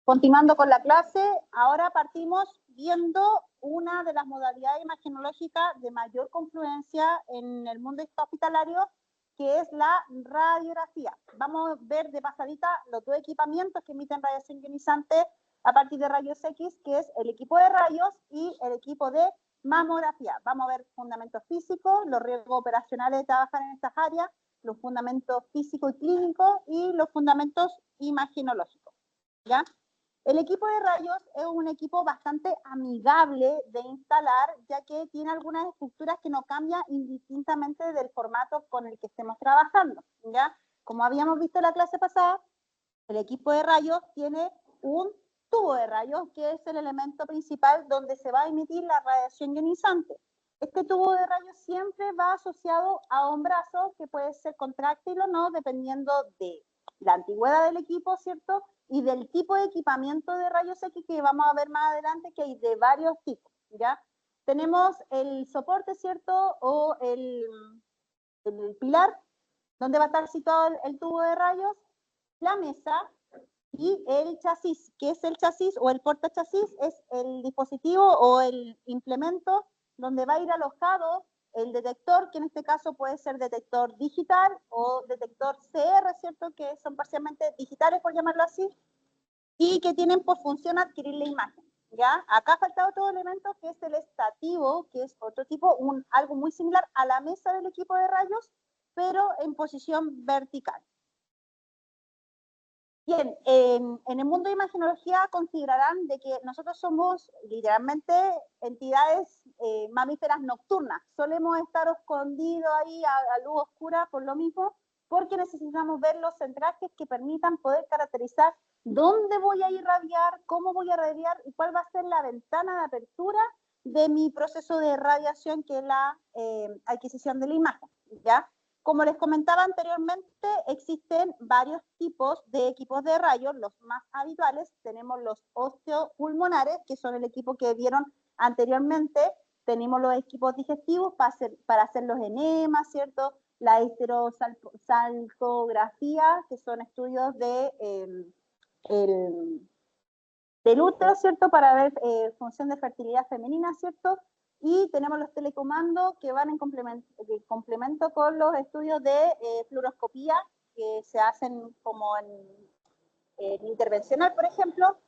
Continuando con la clase, ahora partimos viendo una de las modalidades imagenológicas de mayor confluencia en el mundo hospitalario, que es la radiografía. Vamos a ver de pasadita los dos equipamientos que emiten radiación ionizante a partir de rayos X, que es el equipo de rayos y el equipo de mamografía. Vamos a ver fundamentos físicos, los riesgos operacionales de trabajar en estas áreas, los fundamentos físicos y clínicos y los fundamentos imagenológicos, ¿ya? El equipo de rayos es un equipo bastante amigable de instalar, ya que tiene algunas estructuras que no cambian indistintamente del formato con el que estemos trabajando, ¿ya? Como habíamos visto en la clase pasada, el equipo de rayos tiene un tubo de rayos, que es el elemento principal donde se va a emitir la radiación ionizante. Este tubo de rayos siempre va asociado a un brazo que puede ser contráctil o no, dependiendo de la antigüedad del equipo, ¿cierto? Y del tipo de equipamiento de rayos X que vamos a ver más adelante, que hay de varios tipos, ¿ya? Tenemos el soporte, ¿cierto? O el pilar, donde va a estar situado el tubo de rayos, la mesa y el chasis. ¿Qué es el chasis o el portachasis? Es el dispositivo o el implemento donde va a ir alojado el detector, que en este caso puede ser detector digital o detector CR, ¿cierto? Que son parcialmente digitales, por llamarlo así, y que tienen por función adquirir la imagen, ¿ya? Acá falta otro elemento que es el estativo, que es otro tipo, algo muy similar a la mesa del equipo de rayos, pero en posición vertical. Bien, en el mundo de imagenología considerarán de que nosotros somos literalmente entidades mamíferas nocturnas. Solemos estar escondidos ahí a luz oscura por lo mismo, porque necesitamos ver los centrajes que permitan poder caracterizar dónde voy a irradiar, cómo voy a irradiar y cuál va a ser la ventana de apertura de mi proceso de radiación, que es la adquisición de la imagen, ¿ya? Como les comentaba anteriormente, existen varios tipos de equipos de rayos. Los más habituales tenemos los osteopulmonares, que son el equipo que vieron anteriormente. Tenemos los equipos digestivos para hacer los enemas, ¿cierto? La histerosalpografía, que son estudios del útero, ¿cierto? Para ver función de fertilidad femenina, ¿cierto? Y tenemos los telecomandos que van en complemento con los estudios de fluoroscopía que se hacen como en intervencional, por ejemplo.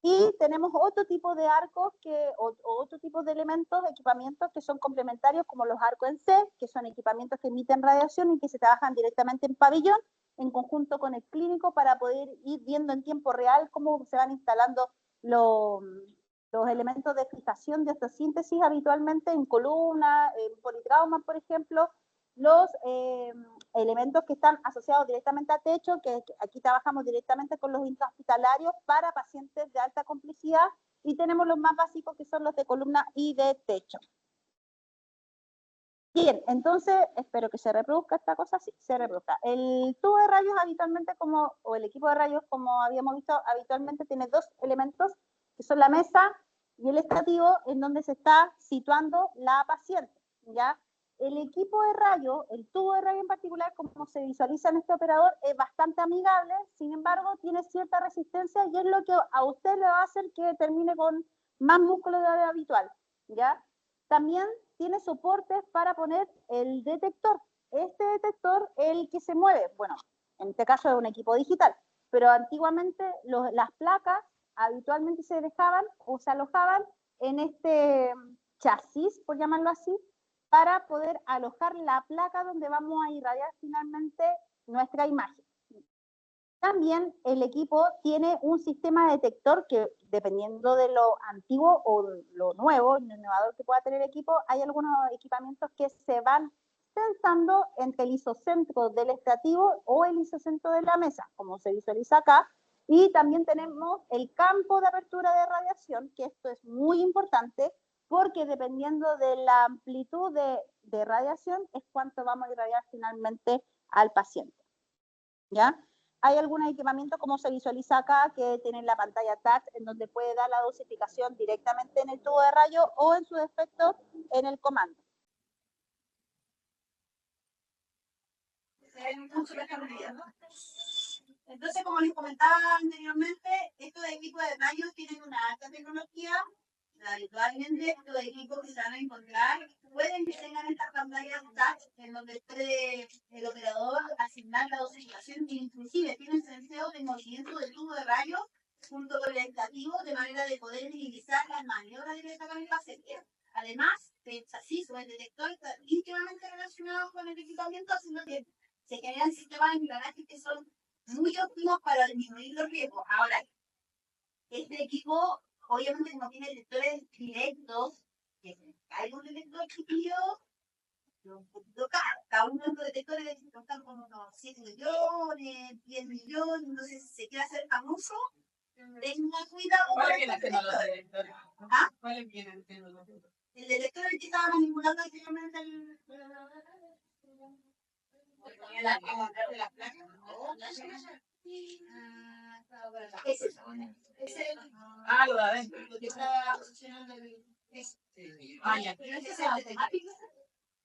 Y tenemos otro tipo de arcos o otro tipo de elementos, equipamientos que son complementarios, como los arcos en C, que son equipamientos que emiten radiación y que se trabajan directamente en pabellón, en conjunto con el clínico, para poder ir viendo en tiempo real cómo se van instalando los elementos de fijación de osteosíntesis habitualmente en columna, en politrauma, por ejemplo, los elementos que están asociados directamente a techo, que aquí trabajamos directamente con los intrahospitalarios para pacientes de alta complejidad, y tenemos los más básicos que son los de columna y de techo. Bien, entonces, espero que se reproduzca esta cosa, sí, se reproduzca. El tubo de rayos habitualmente, o el equipo de rayos, como habíamos visto, habitualmente tiene dos elementos, que son la mesa y el estativo, en donde se está situando la paciente, ¿ya? El equipo de rayo, el tubo de rayo en particular, como se visualiza en este operador, es bastante amigable, sin embargo, tiene cierta resistencia y es lo que a usted le va a hacer que termine con más músculo de lo habitual, ¿ya? También tiene soportes para poner el detector. Este detector es el que se mueve, bueno, en este caso es un equipo digital, pero antiguamente las placas habitualmente se dejaban o se alojaban en este chasis, por llamarlo así, para poder alojar la placa donde vamos a irradiar finalmente nuestra imagen. También el equipo tiene un sistema detector que, dependiendo de lo antiguo o lo nuevo, lo innovador que pueda tener el equipo, hay algunos equipamientos que se van tensando entre el isocentro del estativo o el isocentro de la mesa, como se visualiza acá. Y también tenemos el campo de apertura de radiación, que esto es muy importante, porque dependiendo de la amplitud de radiación es cuánto vamos a irradiar finalmente al paciente, ¿ya? Hay algunos equipamientos, como se visualiza acá, que tienen la pantalla touch, en donde puede dar la dosificación directamente en el tubo de rayo o, en su defecto, en el comando. Entonces, como les comentaba anteriormente, estos equipos tipo de rayos tienen una alta tecnología. Habitualmente estos equipos que se van a encontrar pueden que tengan estas pantallas touch en donde puede el operador asignar la dosificación e inclusive tienen senseo de movimiento del tubo de rayos junto con el estativo de manera de poder minimizar las maniobras directas con el paciente. Además, el chasis o el detector está íntimamente relacionado con el equipamiento, haciendo que se generan sistemas de engranajes que son muy óptimos para disminuir los riesgos. Ahora, este equipo obviamente no tiene detectores directos, que hay un detector chiquillo, un poquito caro. Cada uno de los detectores costan como unos 7 millones, 10 millones, entonces si se quiere hacer famoso, tenga cuidado. ¿Cuál viene siendo los detectores? ¿Ah? ¿Cuál viene siendo los detectores? El detector que estaba manipulando anteriormente el... La placa. Lo de adentro.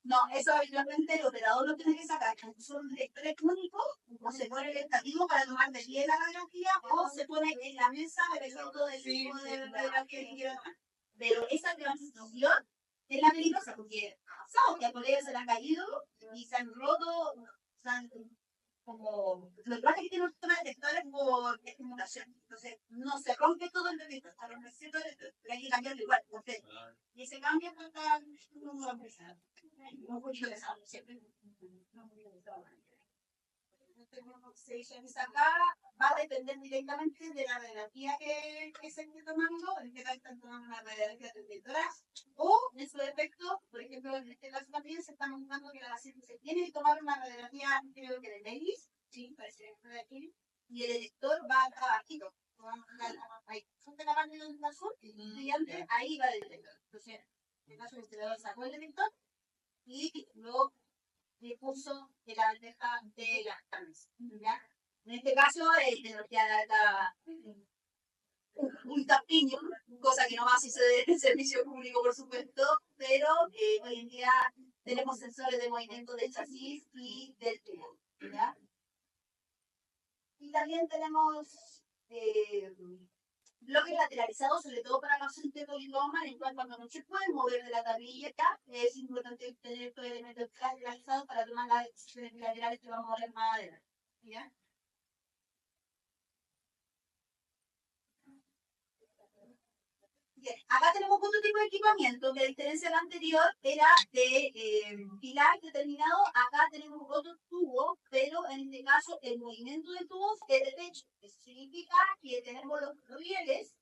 No, eso habitualmente el operador lo tiene que sacar. Son detectores únicos, o se pone el estativo para tomar de pie la radiografía, o se pone en la mesa dependiendo del tipo de radiografía que quieran. Pero esa transición es la peligrosa, porque sabes que a colegas se le han caído y se han roto, se han como los que tienen un sistema de detectores por estimulación. Entonces, no se rompe todo el detector, está rompiendo el detector, pero hay que cambiarlo igual, perfecto. Y ese cambio no está no empezar. No muy interesado, siempre. No muy interesado. Acá va a depender directamente de la radiografía que se esté tomando, en este caso están tomando una radiografía de 30 horas, o en su defecto, por ejemplo, en este caso también se está mostrando que la paciente se tiene que tomar una radiografía, creo que de Davis, sí, parece que de aquí, y el detector va abajito, ahí, de la parte del azul, brillante, ahí va el detector. Entonces, en el caso de que se sacó el detector, y luego le puso de la bandeja de las carnes, ¿ya? En este caso, tecnología de alta un tapiño, cosa que no va a suceder en el servicio público, por supuesto, pero hoy en día tenemos sensores de movimiento del chasis y del tubo, ¿ya? Y también tenemos bloques lateralizados, sobre todo para pacientes polinoma, en cual cuando no se pueden mover de la tablilla, es importante tener estos elementos lateralizados para tomar las decisiones laterales que vamos a ver más adelante, ¿ya? Bien, acá tenemos otro tipo de equipamiento que a diferencia del anterior era de pilar determinado. Acá tenemos otro tubo, pero en este caso el movimiento de tubos es de techo. Eso significa que tenemos los rieles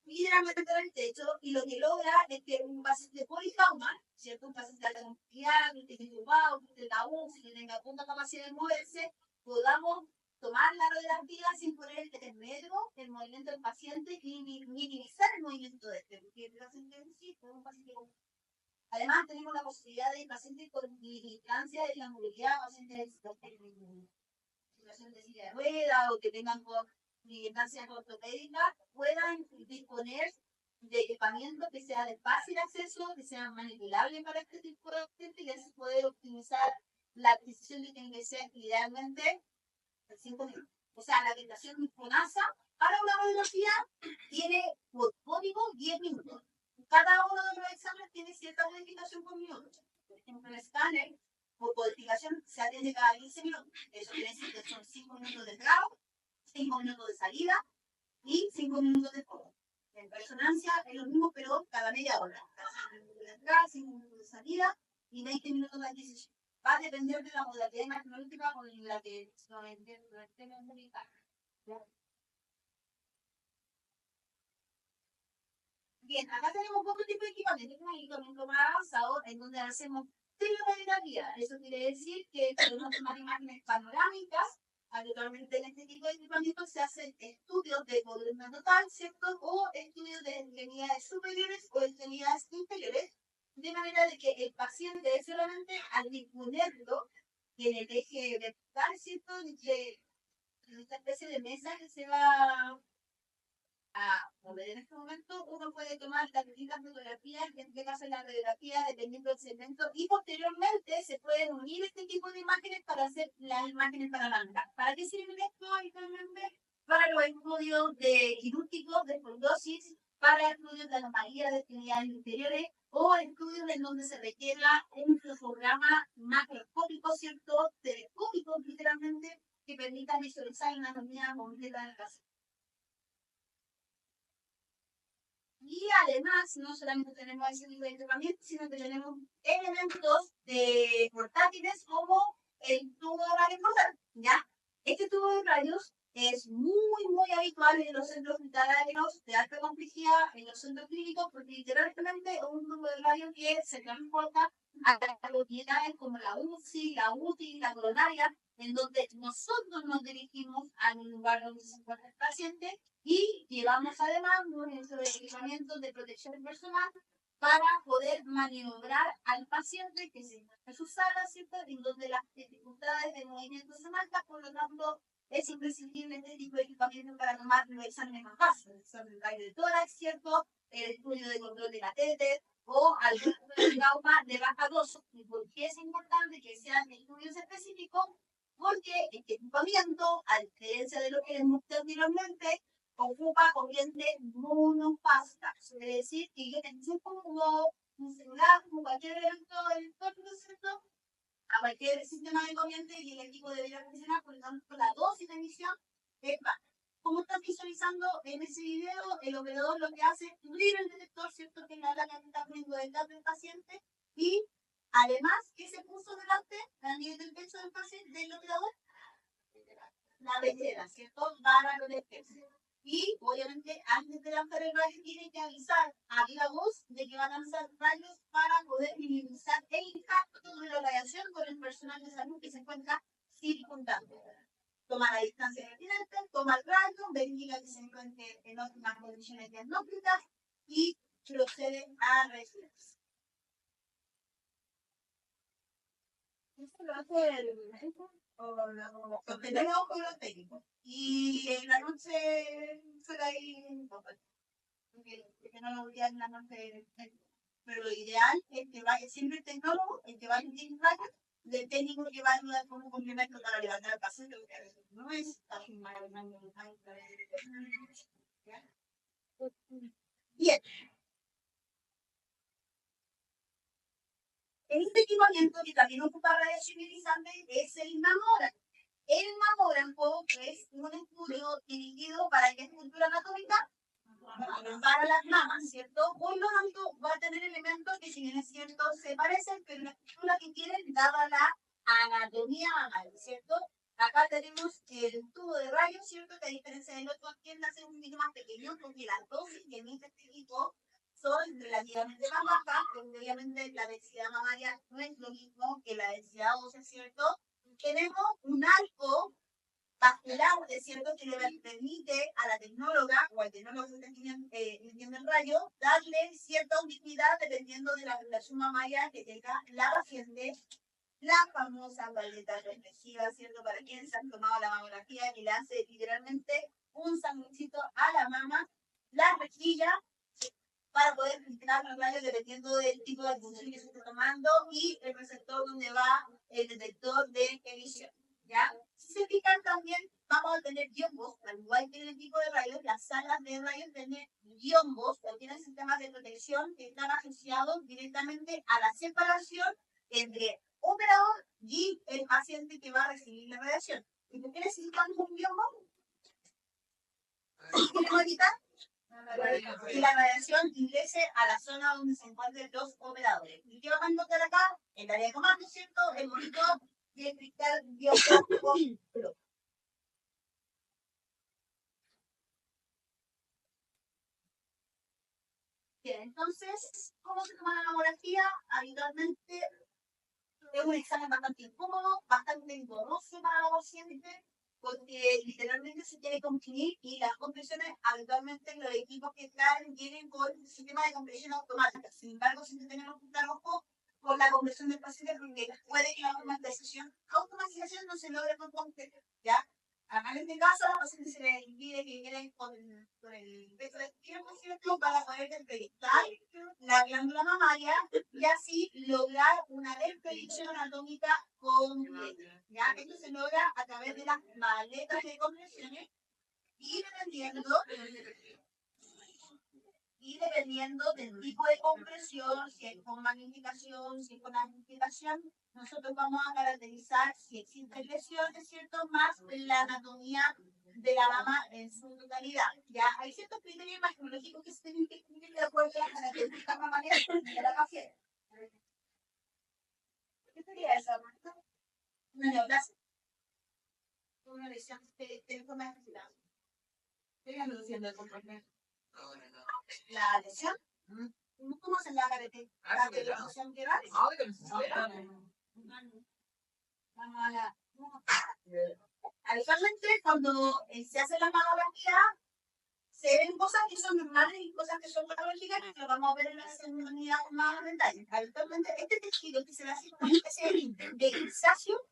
hidráulicos del techo y lo que logra es que un paciente politrauma, ¿cierto? Un paciente de alta complejidad, que esté intubado, que esté UCI, que tenga poca capacidad de moverse, podamos tomar la radiografía sin poner el termómetro, el movimiento del paciente y minimizar el movimiento de este, porque el paciente en sí es un paciente con... Además, tenemos la posibilidad de pacientes con distancia de la movilidad, pacientes en situación de silla de ruedas o que tengan distancia ortopédica, puedan disponer de equipamiento que sea de fácil acceso, que sea manipulable para este tipo de pacientes y así poder optimizar la adquisición de que sea idealmente 5 minutos. O sea, la aplicación de FONASA para una radiografía tiene por código 10 minutos. Cada uno de los exámenes tiene cierta modificación por minuto. Por ejemplo, el escáner, por codificación, se atiende cada 15 minutos. Eso quiere decir que son 5 minutos de entrada, 5 minutos de salida y 5 minutos de fondo. En resonancia es lo mismo, pero cada media hora. 5 minutos de entrada, 5 minutos de salida y 20 minutos de adquisición. Va a depender de la modalidad imaginológica con la que lo estemos comunicando. Bien, acá tenemos otro tipo de equipamiento, un equipamiento más avanzado en donde hacemos teleradiografía. Eso quiere decir que podemos tomar imágenes panorámicas. Habitualmente en este tipo de equipamiento se hacen estudios de columna total, ¿cierto? O estudios de extremidades superiores o extremidades inferiores, de manera de que el paciente solamente al disponerlo en el eje vertical, ¿cierto? De esta especie de mesa que se va a mover en este momento, uno puede tomar las distintas fotografías, en este caso la radiografía, dependiendo del segmento, y posteriormente se pueden unir este tipo de imágenes para hacer las imágenes panorámicas. ¿Para qué sirve esto habitualmente? para los estudios de quirúrgicos de escoliosis, para estudios de anomalías de extremidades inferiores o estudios en donde se requiera un flujograma macroscópico, ¿cierto? Telescópico, literalmente, que permita visualizar una anatomía completa del paciente. Y además, no solamente tenemos ese tipo de equipamiento, sino que tenemos elementos de portátiles como el tubo de rayos mortal, ¿ya? Este tubo de rayos es muy habitual en los centros hospitalarios de alta complejidad, en los centros clínicos, porque literalmente es un tubo de rayos que se transporta a las unidades como la UCI, la UTI, la coronaria, en donde nosotros nos dirigimos al lugar donde se encuentra el paciente y llevamos además nuestro equipamiento de protección personal para poder maniobrar al paciente que se encuentra en su sala, ¿cierto? En donde las dificultades de movimiento son altas, por lo tanto, es imprescindible este tipo de equipamiento para tomar los exámenes más básicos, el examen de rayo de tórax, ¿cierto? El estudio de control de catéter o algún trauma de baja dosis. ¿Y por qué es importante que sean estudios específicos? Porque este equipamiento, a diferencia de lo que hemos visto anteriormente, ocupa corriente monofásica. Quiere decir que yo necesito como un celular, como cualquier evento electrónico, ¿cierto? A cualquier sistema de corriente y el equipo debería funcionar, por lo tanto, la dosis de emisión es baja. Como están visualizando en ese video, el operador lo que hace es cubrir el detector, ¿cierto? Que es la que está poniendo detrás del paciente y además, ¿qué se puso delante a nivel del pecho del paciente, del operador? La pechera, ¿cierto? Para protegerse. Y obviamente antes de lanzar el rayo tiene que avisar a viva voz de que van a lanzar rayos para poder minimizar el impacto de la radiación con el personal de salud que se encuentra circundante. Toma la distancia pertinente, toma el rayo, verifica que se encuentre en óptimas condiciones diagnósticas y procede a retirarse. Esto lo hace el médico o lo tenemos con los técnicos. Y en la noche fuera ahí, que no lo olviden en la noche. Pero lo ideal es que vaya siempre el tecnólogo, el que va a emitir rayos, del técnico que va a ayudar como complemento para levantar al paciente, porque a veces no es tan mal. Bien. Este equipamiento que también ocupa radiación ionizante es el mamógrafo. El mamógrafo es un estudio dirigido para qué estructura anatómica, para las mamas, ¿cierto? Por lo tanto, va a tener elementos que, si bien es cierto, se parecen, pero la estructura que quieren, dada la anatomía mamal, ¿cierto? Acá tenemos el tubo de rayos, ¿cierto? Que a diferencia del otro, tiende a ser un poquito más pequeño, porque las dosis que emite este equipo son relativamente más bajas, porque obviamente la densidad mamaria no es lo mismo que la densidad ósea, ¿cierto? Tenemos un arco vascular, es cierto, que le permite a la tecnóloga o al tecnólogo que entiende el rayo darle cierta ubicuidad dependiendo de la relación mamaria que tenga la paciente. La famosa paleta reflexiva, ¿cierto? Para quienes han tomado la mamografía, que le hace literalmente un sanguchito a la mama, la rejilla para poder filtrar los rayos dependiendo del tipo de función que se esté tomando y el receptor donde va el detector de emisión. ¿Ya? Si se fijan también, vamos a tener biombos, al igual que en el tipo de rayos, las salas de rayos tienen biombos o tienen sistemas de protección que están asociados directamente a la separación entre operador y el paciente que va a recibir la radiación. ¿Y por qué necesitamos un biombo? ¿Queremos evitar que la radiación ingrese a la zona donde se encuentran los operadores? ¿Y qué vamos a encontrar acá? El área de comando, ¿cierto? El monitor y el cristal biográfico. Bien, entonces, ¿cómo se toma la mamografía? Habitualmente es un examen bastante incómodo, bastante engorroso para la paciente, porque literalmente se tiene que comprimir y las compresiones habitualmente los equipos que traen vienen con el sistema de compresión automática. Sin embargo, siempre tenemos que estar ojo con la compresión del paciente porque puede que la automatización no se logre por completo, ¿ya? En este caso, a la paciente se le impide que queden con el peso de tiempo, ¿cierto? Para poder entrevistar la glándula mamaria y así lograr una despedición anatómica completa. ¿Ya? Esto se logra a través de las maletas de compresiones Y dependiendo del tipo de compresión, si es con magnificación, si es con amplificación, nosotros vamos a caracterizar si existe lesiones, ¿cierto? Más la anatomía de la mama en su totalidad. Ya hay ciertos criterios imaginológicos que se tienen que cumplir de acuerdo a las características mamarias de la paciente. ¿Qué sería eso? Una neoplasia. Una lesión de forma de necesidad. ¿Qué es reduciendo el control? La lesión. ¿Cómo se la caracterización que va? Habitualmente cuando se hace la mamografía se ven cosas que son normales y cosas que son patológicas, que lo vamos a ver en la segunda unidad más en detalle. Habitualmente este tejido que se ve así como una especie de grisáceo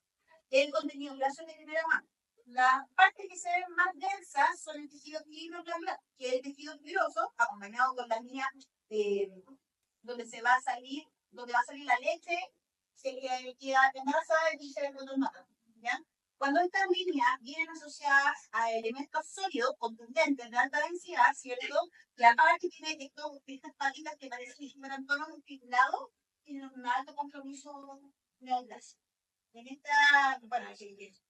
es el contenido graso de primera mano. Las partes que se ven más densas son el tejido fibrocelular, que es el tejido fibroso, acompañado con la línea donde va a salir la leche, se queda embarazada y se ve con los matos, ¿ya? Cuando estas líneas vienen asociadas a elementos sólidos, contundentes, de alta densidad, ¿cierto? La parte que tiene estas patitas que parecen que fueran tonos estimulados, tienen un alto compromiso neoplásico. En esta, bueno,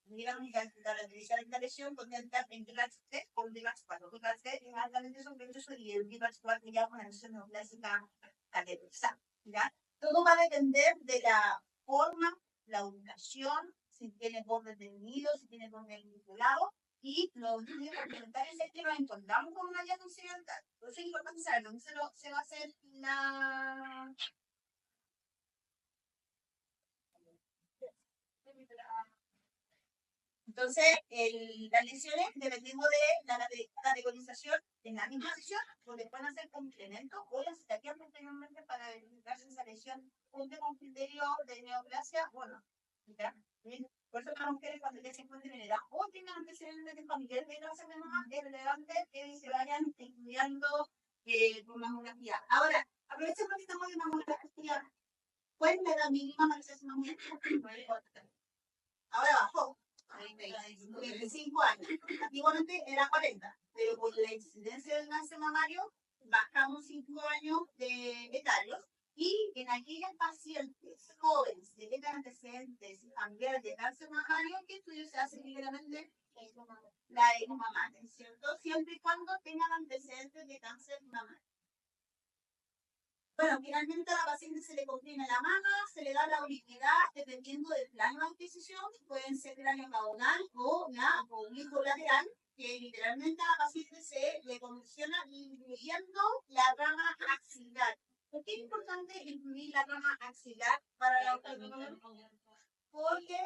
digamos que caracterizar esta lesión contenta en clase C o en clase 4. Clase C es altamente sospechoso y el clase 4 ya una lesión neoplásica categorizada, ¿ya? Todo va a depender de la forma, la ubicación, si tiene borde definido, si tiene borde vinculado, y los estudios complementarios es que nos encontramos con una llave occidental. Entonces es importante saber dónde se va a hacer la... Entonces, las lesiones, dependiendo de la categorización, en la misma sesión, donde pueden hacer complementos o las estarían posteriormente para verificarse esa lesión junto con criterio de neoplasia, bueno, ¿ya? Por eso las mujeres cuando ya se encuentren en edad o tengan antecedentes de familiares de cáncer de mama, es relevante que se vayan estudiando por mamografía. Ahora, aprovechando que estamos en mamografía, ¿cuál es la edad mínima para hacerse mamografía? Ahora bajó. 25 años. Antiguamente era 40, pero por la incidencia del cáncer mamario bajamos 5 años de etarios y en aquellas pacientes jóvenes que tengan antecedentes familiares de cáncer mamario, ¿qué estudio se hace ligeramente? La mamaria, ¿cierto? Siempre y cuando tengan antecedentes de cáncer mamario. Bueno, finalmente a la paciente se le comprime la mama, se le da la ubiquidad dependiendo del plano de adquisición, pueden ser cráneo caudal o lateral, que literalmente a la paciente se le condiciona incluyendo la rama axilar. ¿Por qué es importante incluir la rama axilar para la autonomía? Porque,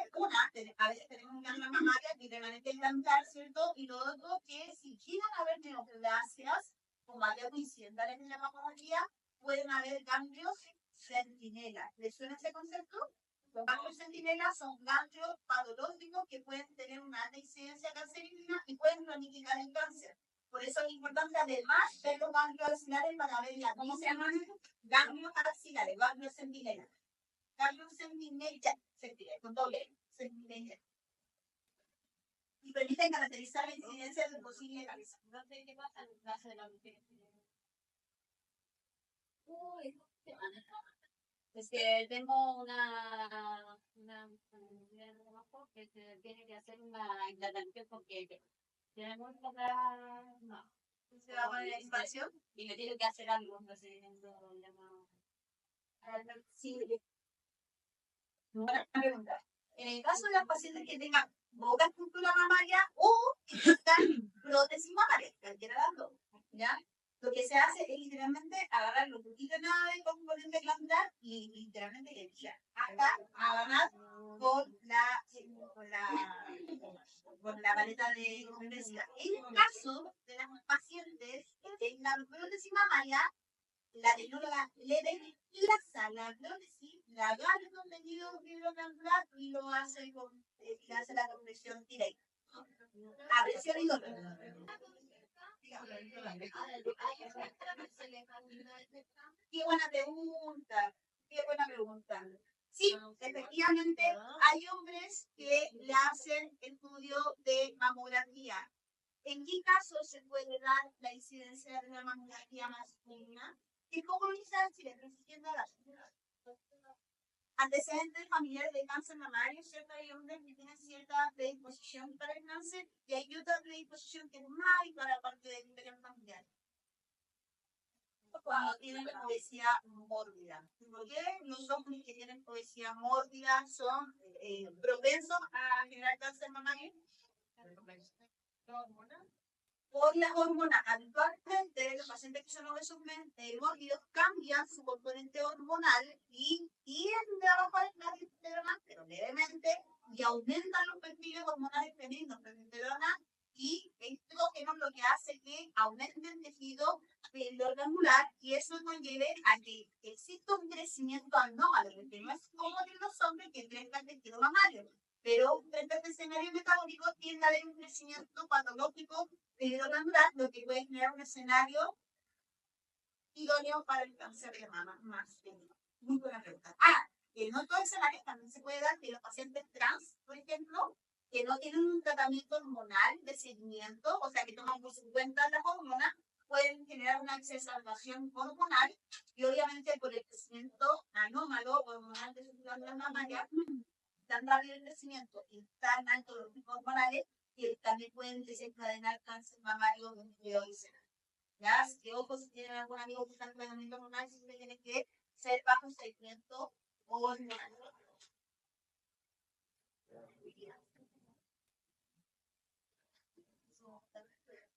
a veces tenemos una rama mamaria que permanente glandular, ¿cierto? Y lo otro, que si llegan a haber neoplasias, como había coincidentales en la mamografía, pueden haber ganglios centinela. ¿Les suena ese concepto? Los ganglios centinela son ganglios patológicos que pueden tener una alta incidencia cancerígena y pueden cronificar el cáncer. Por eso es importante además ver los ganglios axilares para ver cómo se llaman ganglios axilares, ganglios centinela. Ganglios centinela, con doble centinela. Y permiten caracterizar la incidencia de posible cáncer. No sé qué pasa en el caso de la mujer. Es que tengo una que se tiene que hacer una implantación porque tenemos no. Se va a poner la expansión y le tiene que hacer algo, un procedimiento llamado. Sí. Buena pregunta. En el caso de las pacientes que tengan poca estructura mamaria o que tengan prótesis mamaria, cualquiera de las dos, ¿ya? Lo que se hace es literalmente agarrar lo poquito nada de componente glandular y literalmente limpiar. Hasta agarrar con la paleta de universidad. En el caso de las pacientes que tengan prótesis mamaria, la tecnóloga le desplaza la prótesis, la agarra el contenido fibroglandular y lo hace hace la compresión directa. A presión y dolor. Qué buena pregunta. Sí, efectivamente, hay hombres que le hacen estudio de mamografía. ¿En qué caso se puede dar la incidencia de la mamografía masculina? ¿Qué comunidad si le recibiendo la antecedentes familiares de cáncer mamario, ¿cierto? Hay hombres que tienen cierta predisposición para el cáncer y hay otra predisposición que es más para la parte del interior familiar. Cuando tienen obesidad mórbida. ¿Por qué los hombres que tienen obesidad mórbida son propensos a generar cáncer mamario? Por las hormonas. Actualmente los pacientes que son obesos mórbidos cambian su componente hormonal y tienden a bajar la testosterona, pero levemente, y aumentan los perfiles hormonales femeninos, testosterona y estrógenos, lo que hace que aumente el tejido organular y eso conlleve a que exista un crecimiento anómalo, porque no es como en los hombres que crezcan el tejido mamario. Pero frente a este escenario metabólico tiende a haber un crecimiento patológico organular, lo que puede crear un escenario idóneo para el cáncer de mama más pequeño. Muy buena pregunta. En otros escenarios también se puede dar que los pacientes trans, por ejemplo, que no tienen un tratamiento hormonal de seguimiento, o sea, que toman por su cuenta las hormonas, pueden generar una exacerbación hormonal y obviamente por el crecimiento anómalo hormonal de sus glándulas mamarias, tan rápido el crecimiento y tan alto los picos hormonales, que también pueden desencadenar cáncer mamario de hoy. ¿Ya? Que ojo, si tienen algún amigo que está en tratamiento hormonal, siempre tiene que ser bajo seguimiento hormonal.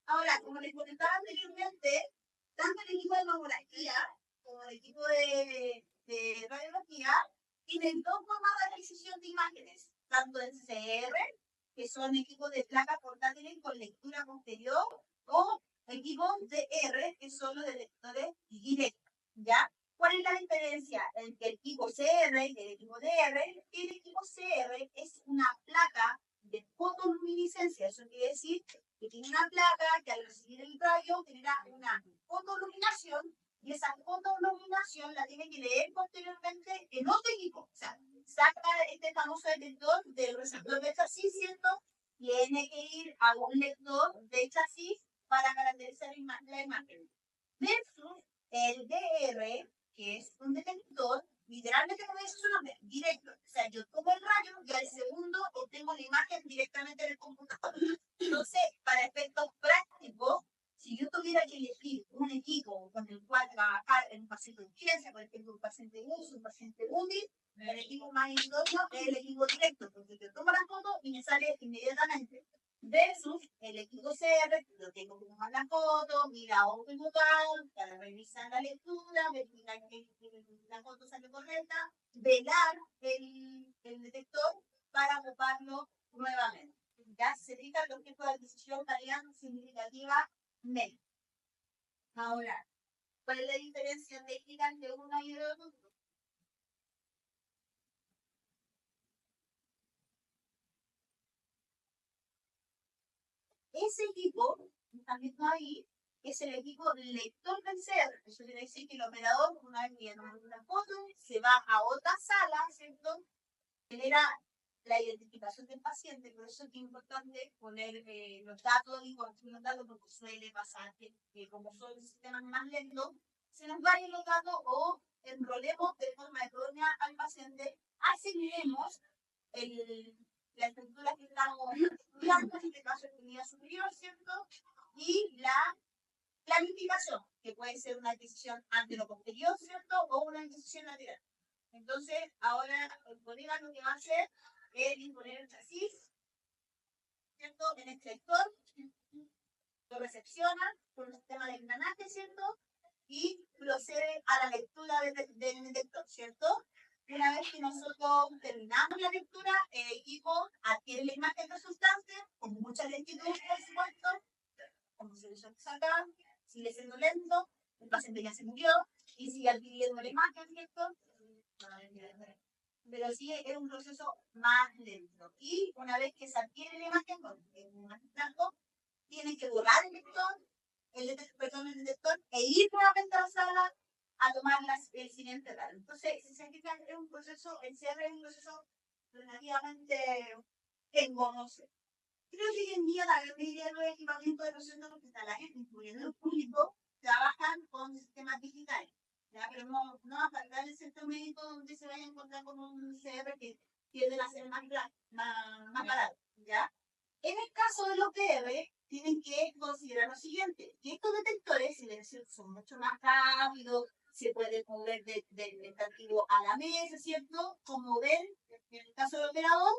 Ahora, como les comentaba anteriormente, tanto el equipo de mamografía como el equipo de radiología tienen dos formas de adquisición de imágenes, tanto en CR, que son equipos de placas portátiles con lectura posterior, o equipos de R, que son los detectores directos, ¿ya? ¿Cuál es la diferencia entre el equipo CR y el equipo DR? El equipo CR es una placa de fotoluminiscencia, eso quiere decir que tiene una placa que al recibir el rayo genera una fotoluminación y esa fotoluminación la tiene que leer posteriormente en otro equipo. O sea, saca este famoso detector del receptor de chasis, ¿cierto? Tiene que ir a un lector de chasis para caracterizar la imagen. Versus el DR, que es un detector, literalmente como dice su nombre, directo. O sea, yo tomo el rayo y al segundo obtengo la imagen directamente en el computador. Entonces, para efectos prácticos, si yo tuviera que elegir un equipo con el cual trabajar en un paciente de urgencia, por ejemplo, un paciente de uso, un paciente UNI, el equipo más idóneo es el equipo directo, porque yo tomo la foto y me sale inmediatamente. Versus el equipo CR, lo tengo que tomar la foto, mira otro local, para revisar la lectura, verificar que la foto sale correcta, velar el detector para ocuparlo nuevamente. Ya se fijan los tiempos de adquisición varían significativamente. Ahora, ¿cuál es la diferencia técnica entre uno y el otro? Ese equipo, también ahí, es el equipo lector del CR. Eso quiere decir que el operador, una vez que ya tomó una foto, se va a otra sala, ¿cierto? Genera la identificación del paciente, por eso es importante poner los datos y construir los datos, porque suele pasar que como son sistemas más lentos, se nos vayan los datos o enrolemos de forma errónea al paciente, asignemos la estructura que estamos estudiando, en este caso extremidad superior, ¿cierto? Y la planificación, que puede ser una decisión antero-posterior, ¿cierto? O una decisión lateral. Entonces, ahora el colega lo que va a hacer es disponer el chasis, ¿cierto? En este lector, lo recepciona con un sistema de engranaje, ¿cierto? Y procede a la lectura del detector, ¿cierto? Una vez que nosotros terminamos la lectura, el equipo adquiere la imagen resultante, con mucha lentitud, por supuesto, como se les saca, sigue siendo lento, el paciente ya se murió, y sigue adquiriendo la imagen, ¿cierto? Pero sí es un proceso más lento. Y una vez que se adquiere la imagen, tienen que borrar el detector, e ir nuevamente a la sala a tomar el siguiente dato. Entonces, si se fijan, es un proceso, el cierre es un proceso relativamente engorroso. Creo que hoy en día la gran mayoría de los equipamientos de los centros hospitalarios, incluyendo el público, trabajan con sistemas digitales. ¿Ya? Pero no va a faltar el centro médico donde se vaya a encontrar con un CR que tienden a ser más barato. ¿Ya? En el caso de los DR, tienen que considerar lo siguiente, que estos detectores, si bien son mucho más rápidos, se puede mover del tentativo a la mesa, ¿cierto? Como ven, en el caso del operador,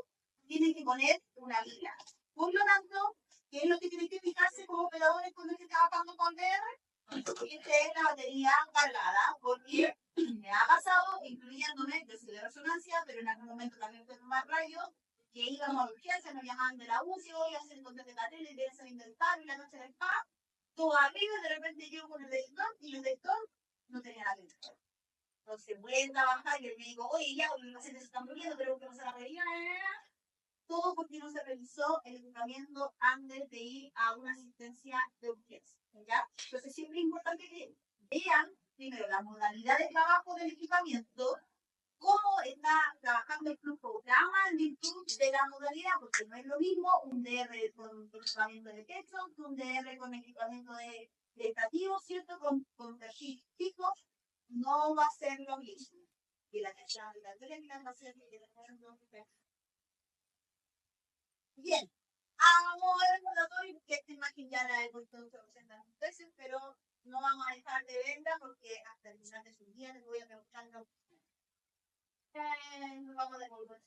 tienen que poner una vila. Por lo tanto, ¿qué es lo que tienen que fijarse como operadores cuando estén trabajando con DR? Que esté la batería cargada, porque me ha pasado, incluyéndome, yo soy de resonancia, pero en algún momento también fue más rayos, que íbamos a urgencias, nos llamaban de la UCI, hoy hacen entonces de carril, y deben ser inventario, y la noche del PA, todo arriba, de repente llego con el detector, y el detector no tenía la detector. Entonces vuelven a bajar y el médico, oye, ya, los pacientes se están muriendo, tenemos que pasar a revisar, todo porque no se revisó el equipamiento antes de ir a una asistencia de urgencia. ¿Ya? Entonces siempre es importante que vean primero la modalidad de trabajo del equipamiento, cómo está trabajando el programa en virtud de la modalidad, porque no es lo mismo un DR con equipamiento de techo que un DR con equipamiento de estativo, ¿cierto? Con perfil fijo, no va a ser lo mismo. Y la tercera va a ser bien. Vamos a ver el laboratorio, porque esta imagen ya la he puesto 800 veces, pero no vamos a dejar de verla porque hasta el final de su día les voy a preguntar lo vamos a devolver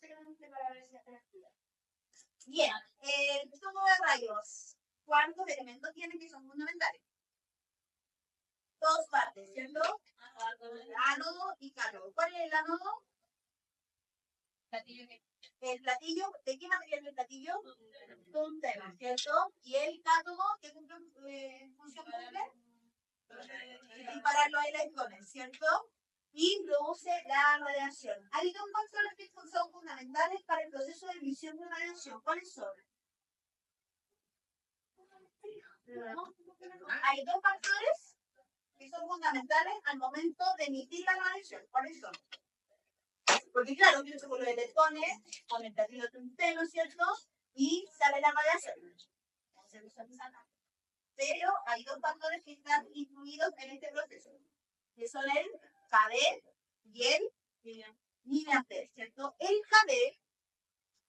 para ver si hace actividad. Bien, el tubo de rayos. ¿Cuántos elementos tiene que son fundamentales? Dos partes, ¿cierto? Ánodo y cátodo. ¿Cuál es el ánodo? El platillo, ¿de qué material es el platillo? Tungsteno, ¿cierto? Y el cátodo, ¿qué función cumple? Disparar los electrones, ¿cierto? Y produce la radiación. Hay dos factores que son fundamentales para el proceso de emisión de radiación. ¿Cuáles son? Hay dos factores que son fundamentales al momento de emitir la radiación. ¿Cuáles son? Porque claro, yo se los electrones con el platillo tungsteno, ¿cierto? Y sale la radiación. Pero hay dos factores que están incluidos en este proceso, que son el KB y el Miniampere, ¿cierto? El KB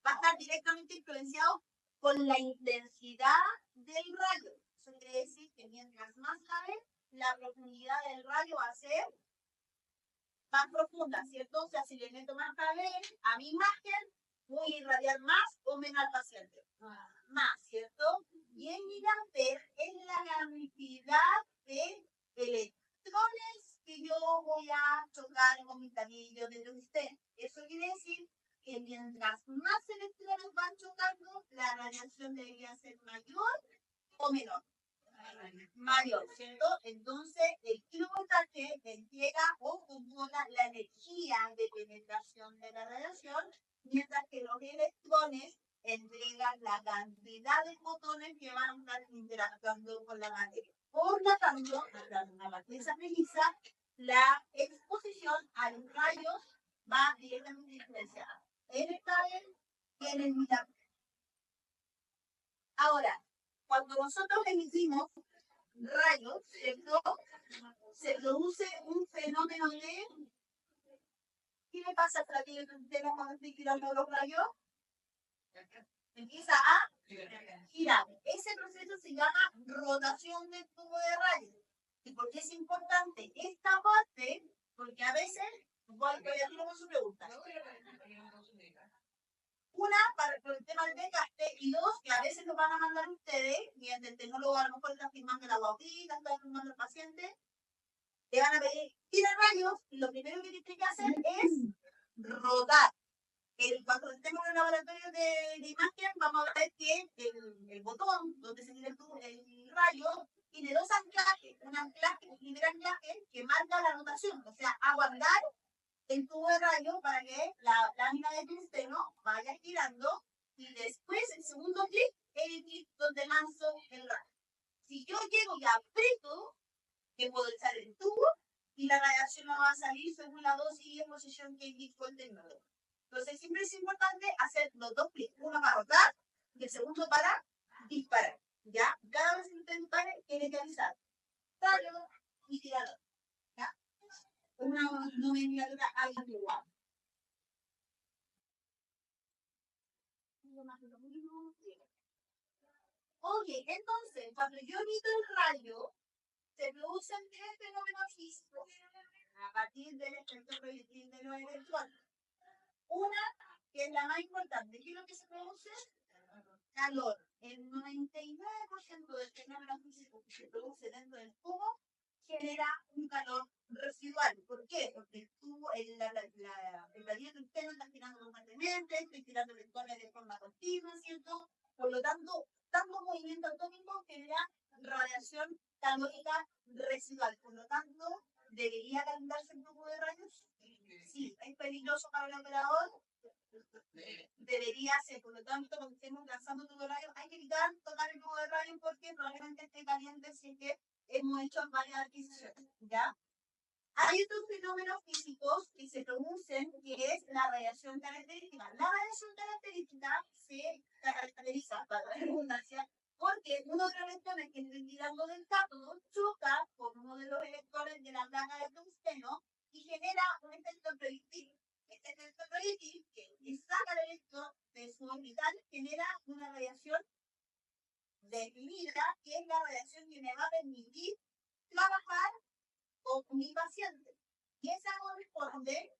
va a estar directamente influenciado con la intensidad del rayo. Eso quiere decir que mientras más KB, la profundidad del rayo va a ser más profunda, ¿cierto? O sea, si le meto más KB a mi imagen, voy a irradiar más o menos al paciente. Más, ¿cierto? Y en miliampere es la cantidad de electrones que yo voy a chocar con mi tablillo de tungsteno. Eso quiere decir que mientras más electrones van chocando, la radiación debería ser mayor o menor. Mayor, ¿cierto? Entonces, el kilovoltaje entrega o controla la energía de penetración de la radiación, mientras que los electrones entregan la cantidad de fotones que van a estar interactuando con la materia. Por lo tanto, a partir de esa premisa, la exposición a los rayos va directamente influenciada en el cable y en el miliampere. Ahora, cuando nosotros emitimos rayos, ¿cierto? Se produce un fenómeno de... ¿Qué le pasa al platillo tungsteno cuando estoy tirando los rayos? Empieza a girar. Ese proceso se llama rotación del tubo de rayos. ¿Y por qué es importante esta parte? Porque a veces, igual voy a tirar su pregunta. Una, por el tema del desgaste, y dos, que a veces lo van a mandar ustedes, mientras el tecnólogo a lo mejor está firmando la bautita, está firmando el paciente, le van a pedir tira rayos, y lo primero que tiene que hacer es rodar. Cuando estemos en el laboratorio de imagen, vamos a ver que el botón donde se tira el rayo tiene dos anclajes, un primer anclaje que marca la rotación, o sea, aguardar el tubo de rayo para que la lámina de tungsteno vaya girando y después el segundo clic es el clic donde lanzo el rayo. Si yo llego y aprieto, que puedo echar el tubo y la radiación no va a salir según la dosis y exposición que indicó el tecnólogo. Entonces siempre es importante hacer los dos clics, uno para rotar y el segundo para disparar. ¿Ya? Cada vez que usted dispare, tiene que avisar. Rayo y tirador. ¿Ya? Una nomenclatura habitual. Ok, entonces, cuando yo emito el rayo, se producen tres fenómenos físicos a partir del efecto proyectil de los electrones. Una, que es la más importante, ¿qué es lo que se produce? Calor. El 99% del fenómeno físico que se produce dentro del tubo genera un calor residual. ¿Por qué? Porque el tubo, el radiante interno está girando constantemente, está girando electrones de forma continua, ¿cierto? Por lo tanto movimiento atómico genera radiación calórica residual. Por lo tanto, ¿debería calentarse el tubo de rayos? Sí. ¿Es peligroso para el operador? Debería ser. Por lo tanto, cuando estemos lanzando tubo de rayos, hay que evitar tocar el tubo de rayos porque probablemente esté caliente si es que hemos hecho varias adquisiciones. ¿Ya? Hay otros fenómenos físicos que se producen, que es la radiación característica. La radiación característica se caracteriza, para la redundancia, porque uno de los electrones que está tirando del cátodo choca con uno de los electrones de la placa de tungsteno y genera un efecto proyectil. Este efecto proyectil, que saca el electrón de su orbital, genera una radiación definida, que es la radiación que me va a permitir trabajar con mi paciente. Y esa corresponde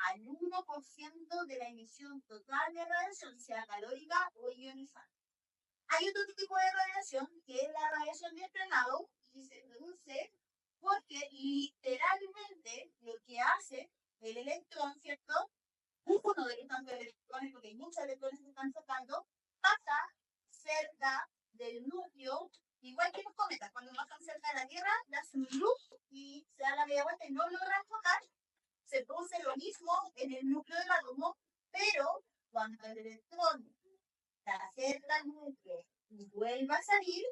al 1% de la emisión total de radiación, sea calórica o ionizante. Hay otro tipo de radiación, que es la radiación de frenado, y se produce porque literalmente lo que hace el electrón, ¿cierto? Uno de los tantos electrones, porque hay muchos electrones que están sacando, pasa cerca del núcleo, igual que los cometas, cuando pasan cerca de la Tierra, hacen luz y se da la media vuelta y no logran tocar. Se produce lo mismo en el núcleo del átomo, pero cuando el electrón se acerca al núcleo y vuelve a salir,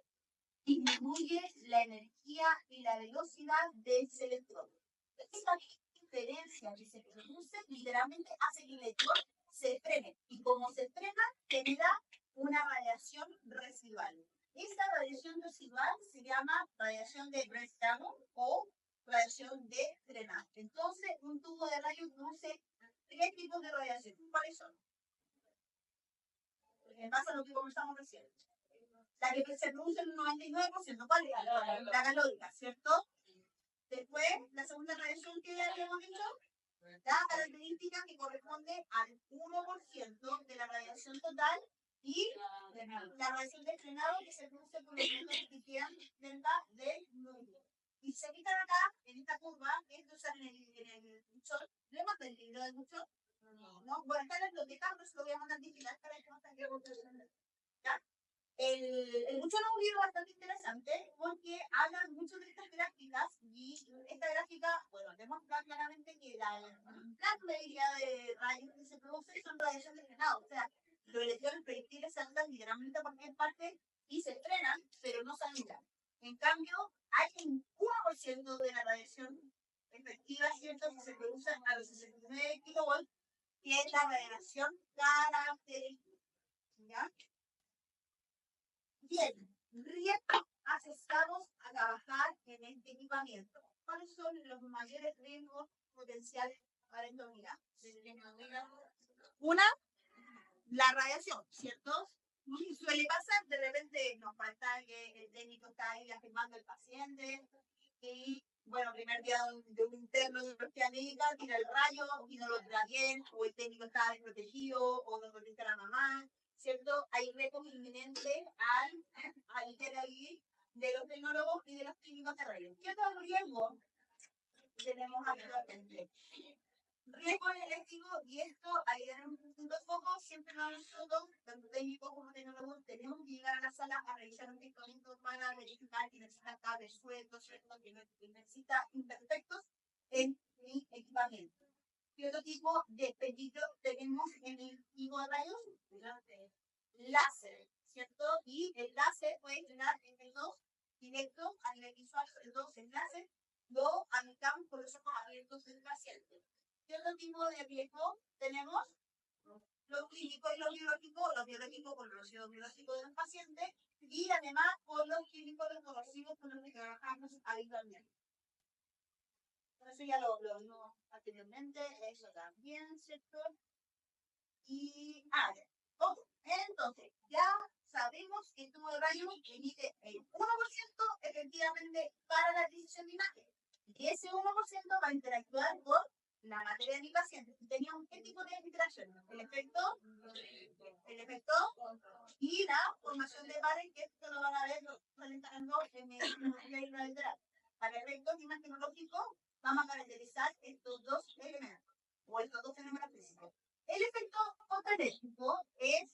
disminuye la energía y la velocidad de ese electrón. Esta diferencia que se produce literalmente hace que el electrón se frene, y como se frena, genera una radiación residual. Esta radiación residual se llama radiación de breakdown o radiación de frenado. Entonces, un tubo de rayos produce tres tipos de radiación. ¿Cuáles son? En base a lo que conversamos recién. La que se produce en un 99%, ¿cuál es? La calórica, ¿cierto? Después, la segunda radiación que ya habíamos dicho, la característica que corresponde al 1% de la radiación total, y la radiación de frenado que se produce por los electrones que quedan dentro del núcleo. Y se fijan acá, en esta curva, esto sale en el buchón. ¿Le manda el libro del buchón? No. Bueno, está en la biblioteca, pero se lo voy a mandar digital para que no se quede. ¿Ya? El buchón es un libro bastante interesante porque habla mucho de estas gráficas, y esta gráfica, bueno, demuestra claramente que la mayoría de rayos que se producen son radiación de frenado. O sea, los electrones proyectiles se andan literalmente por cualquier parte y se frenan, pero no se anulan. En cambio, hay un 1% de la radiación efectiva, ¿cierto?, que se produce a los 69 kilovolts, que es la radiación característica. ¿Ya? Bien, riesgos asociados a trabajar en este equipamiento. ¿Cuáles son los mayores riesgos potenciales para esta unidad? Una, la radiación, ¿cierto? Y suele pasar, de repente nos falta que el técnico está ahí afirmando al paciente y, bueno, primer día de un interno de universidad médica, tira el rayo y no lo tira bien, o el técnico está desprotegido, o no protege a la mamá, ¿cierto? Hay riesgos inminentes al ahí de los tecnólogos y de los clínicos de rayos. ¿Qué otros riesgos tenemos actualmente? Riesgos electivos, y esto, ahí tenemos un punto de foco, siempre nosotros, tanto técnicos como tecnólogos, tenemos que llegar a la sala a realizar un equipamiento para verificar que necesita cables sueltos, ¿cierto?, que necesita imperfectos en mi equipamiento. ¿Qué otro tipo de peligro tenemos en el tipo de rayos? Láser, ¿cierto? Y el láser puede generar efectos directos a nivel visual, entonces el láser lo aplicamos por los ojos abiertos del paciente. ¿Qué otro tipo de riesgo tenemos? los clínicos y los biológicos con los biológicos de los pacientes, y además con los químicos reconocidos con los que trabajamos habitualmente. Eso ya lo vimos anteriormente, eso también, ¿cierto? Y, entonces, ya sabemos que el tubo de rayos emite el 1% efectivamente para la adquisición de imagen. Y ese 1% va a interactuar con la materia de mi paciente. Teníamos qué tipo de interacción, el efecto y la formación de pares, que esto lo van a ver calentando en el lateral. Para efectos imagenológicos vamos a caracterizar estos dos elementos o estos dos fenómenos físicos. El efecto fotoeléctrico es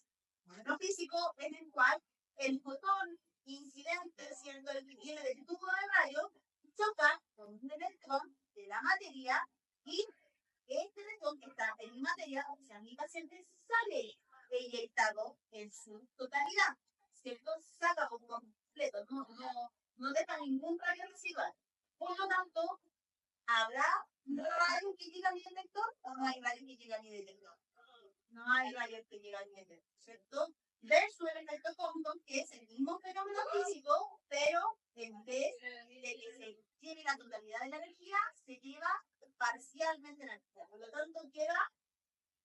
un físico en el cual el fotón incidente, siendo el que viene del tubo de rayos, choca con un electrón de la materia y este electrón que está en mi materia, o sea, mi paciente, sale eyectado en su totalidad, ¿cierto? Saca por completo, no deja ningún rayo residual. Por lo tanto, ¿habrá rayos que llegan a mi detector o no hay rayos que llegan a mi detector? No hay rayos que llegan a mi detector, ¿cierto? Versus el efecto Compton, que es el mismo fenómeno físico, pero en vez de que se lleve la totalidad de la energía, se lleva parcialmente la energía. Por lo tanto, queda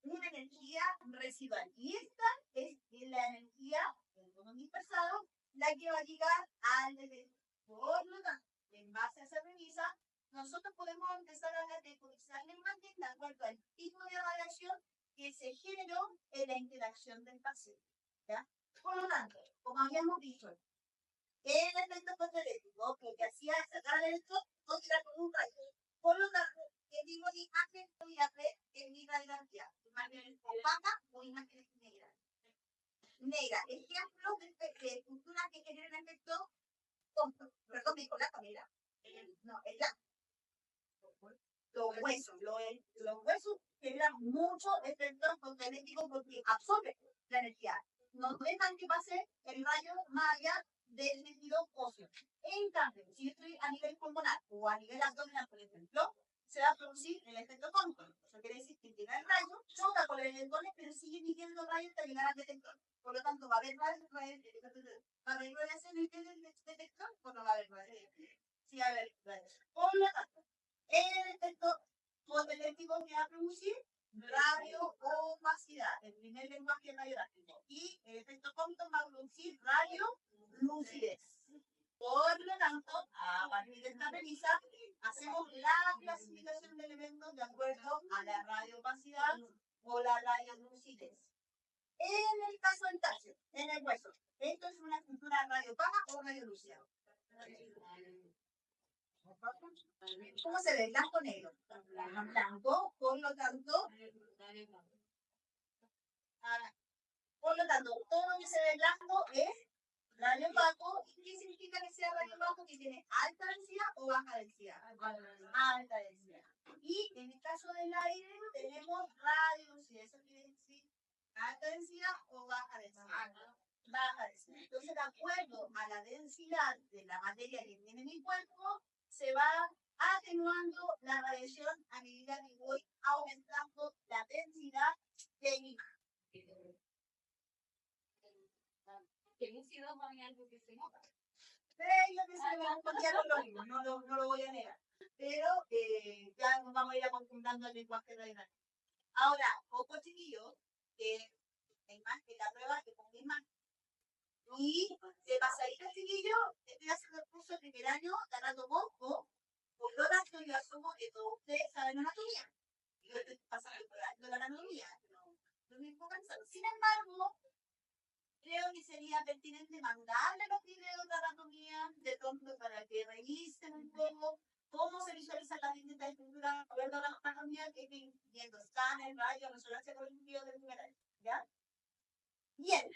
una energía residual. Y esta es la energía del fotón dispersado, la que va a llegar al detector. Por lo tanto, en base a esa premisa, nosotros podemos empezar a categorizar la imagen de acuerdo al tipo de radiación que se generó en la interacción del paciente. ¿Ya? Por lo tanto, como habíamos dicho, el efecto fotoeléctrico lo que hacía es sacar el electrón o tirar con un rayo. Por lo tanto, el tipo de imagen voy a ver en mi radiografía. Imágenes opacas o imágenes negras. Negra, ejemplos de estructuras que generan efecto con la cámara. No, el blanco. Los huesos generan mucho efecto fotoeléctrico porque absorben la energía. No dejan que pase el rayo más allá del tejido óseo. En cambio, si yo estoy a nivel pulmonar o a nivel abdominal, por ejemplo, se va a producir el efecto Compton. Eso quiere decir que llega el rayo, choca con los electrones, pero sigue emitiendo rayos hasta llegar al detector. Por lo tanto, va a haber radiación en el detector o no va a haber radiación. Sí, va a haber radiación. Por lo tanto, el efecto fotoeléctrico que va a producir radio o opacidad, el primer lenguaje radiográfico. Y el efecto Compton va a producir radio lucidez. Por lo tanto, a partir de esta premisa, hacemos la clasificación de elementos de acuerdo a la radiopacidad o la radiolucidez. En el caso del calcio, en el hueso, esto es una estructura radiopaca o radiolúcida. ¿Cómo se ve? Blanco negro. Blanco, por lo tanto, todo lo que se ve blanco es radio opaco. ¿Y qué significa que sea radio opaco? Que tiene alta densidad o baja densidad. Alta densidad. Y en el caso del aire tenemos radiolucidez. Eso quiere decir alta densidad o baja densidad. Baja densidad. Entonces, de acuerdo a la densidad de la materia que tiene mi cuerpo, se va atenuando la radiación a medida que voy aumentando la densidad de mi imagen. Que lúcido no hay algo que se nota. Lo que se ve no lo voy a negar. Pero ya nos vamos a ir acostumbrando al lenguaje radial. Ahora, poco chiquillo, hay más que la prueba que con mi imagen. Y de pasadita, chiquillo, estoy haciendo el curso de primer año, ganando poco. Por lo tanto, yo asumo que todos ustedes saben anatomía. Yo estoy pasando la anatomía. No me puedo pensar. Sin embargo, creo que sería pertinente mandarle los videos de anatomía de pronto para que revisen un poco cómo se visualizan las distintas estructuras de acuerdo a la anatomía que estén viendo escáner, rayos, resonancia con el video del primer año. ¿Ya? Bien,